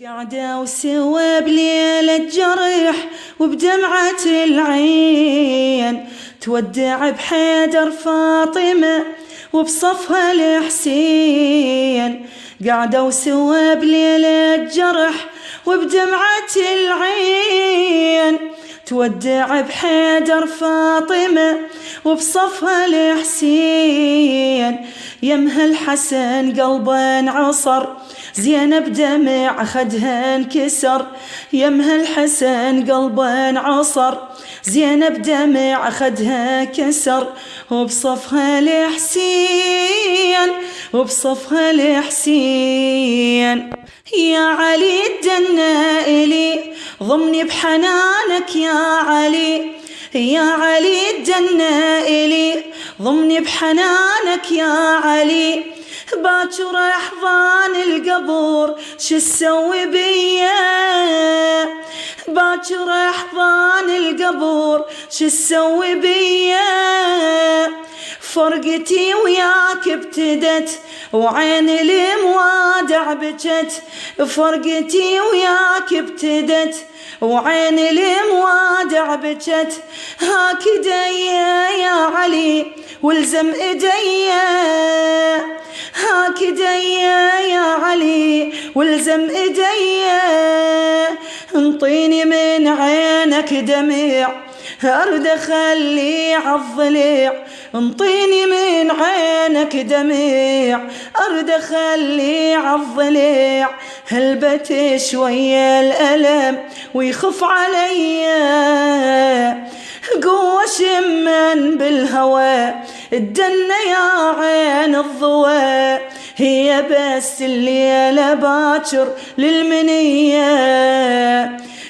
قعدوا سوا بليلة جرح وبدمعة العين تودع بحيدر فاطمة وبصفها الحسين. قعدوا سوا بليلة جرح وبدمعة العين تودع بحيدر فاطمة وبصفها الحسين. يمها الحسن قلبا عصر زينب دمع خدها انكسر. يمها الحسن قلبا عصر زينب دمع خدها كسر وبصفها الحسين وبصفها الحسين. يا علي الدنا إلي ضمني بحنانك يا علي. يا علي الدنا إلي ضمني بحنانك يا علي. باكر احضان القبر شو تسوي بيا. باكر احضان القبر شو تسوي بيا. فرقتي وياك ابتدت وعين الموادع بجت. فرقتي وياك ابتدت وعين الموادع بجت. هاك ايديا يا علي والزم ايديا. هاك ايديا يا علي والزم ايديا. انطيني من عينك دمع ارد اخلي عالضليع. انطيني من عينك دمع ارد اخلي عالضليع. هلبت شوية الألم ويخف عليا. قوة شمن بالهوى الدنة يا عين الضوى. هي بس الليلة باكر للمنية.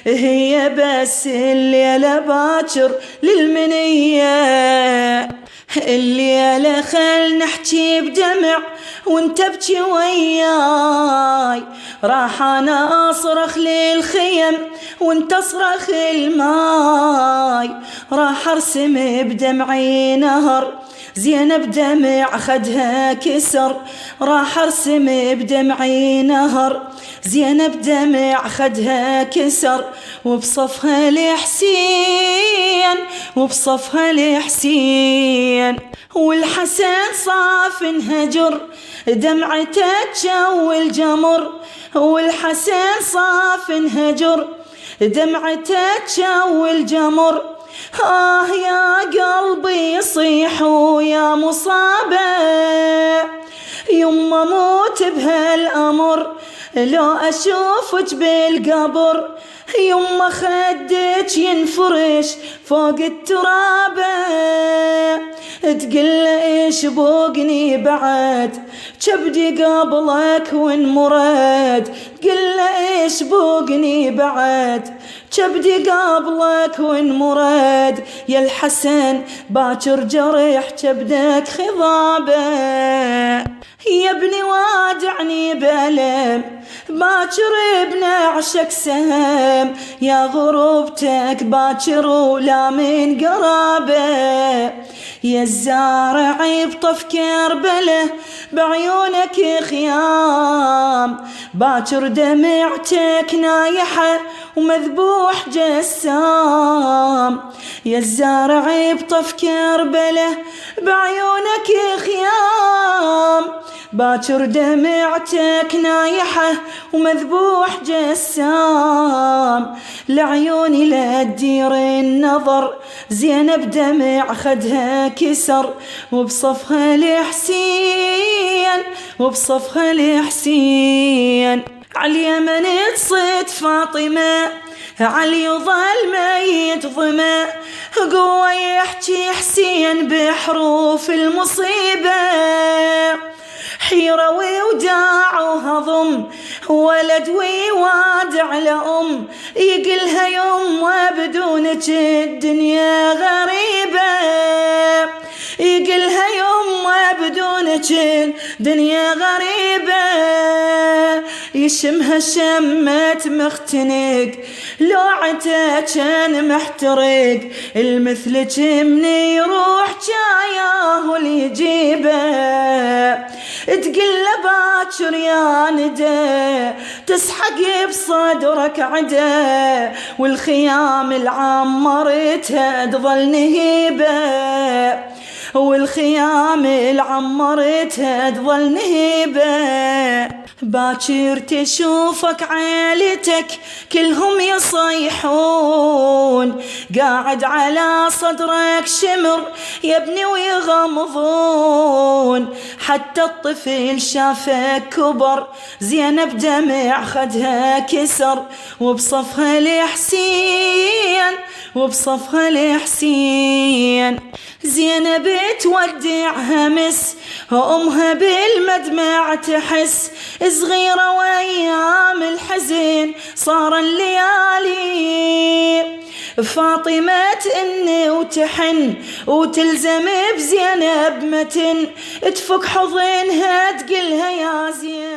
هي بس الليلة باكر للمنية. الليلة خل نحكي بدمع وانت ابكي وياي. راح انا اصرخ للخيم وانت اصرخ الماي. راح ارسم بدمعي نهر زينب دمع خدها كسر. راح ارسم بدمعي نهر زينب دمع خدها كسر وبصفها الحسين وبصفها الحسين. والحسن صاف انهجر دمعته تشوي الجمر. والحسن صاف انهجر دمعته تشوي الجمر. يا قلبي يصيح ويا مصابة يما موت بهالأمر. لو أشوفك بالقبر يما خدك ينفرش فوق الترابة. تقل ايش بوقني بعد كبدي قبلك وانمرد. قل ايش بوقني بعد كبدي قبلك وانمرد. يا الحسن باكر جرح كبدك خضابة. يا ابني وادعني بألم باكر بنعشك سهم. يا غروبتك باكر ولا من قرابة. يا الزارع بطف كربله بعيونك خيام. باكر دمعتك نايحة ومذبوح جسام. يا الزارع بطف كربله بعيونك خيام. باكر دمعتك نايحة ومذبوح جسام. لعيوني لا تدير النظر زينب دمع خدها كسر وبصفها الحسين وبصفها الحسين. عاليمن تصيد فاطمة علي يظل ميت ظما. قوة يحكي حسين بحروف المصيبة. حيرة وداع وهضم ولد ويوادع لأم. يقلها يما بدونك الدنيا غريبة. يقلها يما بدونك الدنيا غريبة، يشمها شمة مختنق لوعته كان محترق، المثلك من يروح جاياه اللي يجيبه، تقل باكر يا ندى تسحق بصدرك عدا، والخيام العمرتها تظل نهيبة، والخيام العمرتها تظل نهيبة. باكر تشوفك عيلتك كلهم يصيحون، قاعد على صدرك شمر يا ابني ويغمضون، حتى الطفل شافك كبر زينب دمع خدها كسر، وبصفها الحسين وبصفها الحسين. زينب تودع همس أمها بالمدمع تحس، صغيرة وأيام الحزن صار الليالي، فاطمة تئن وتحن وتلزم بزينب متن، تفك حضنها تقلها يا زين.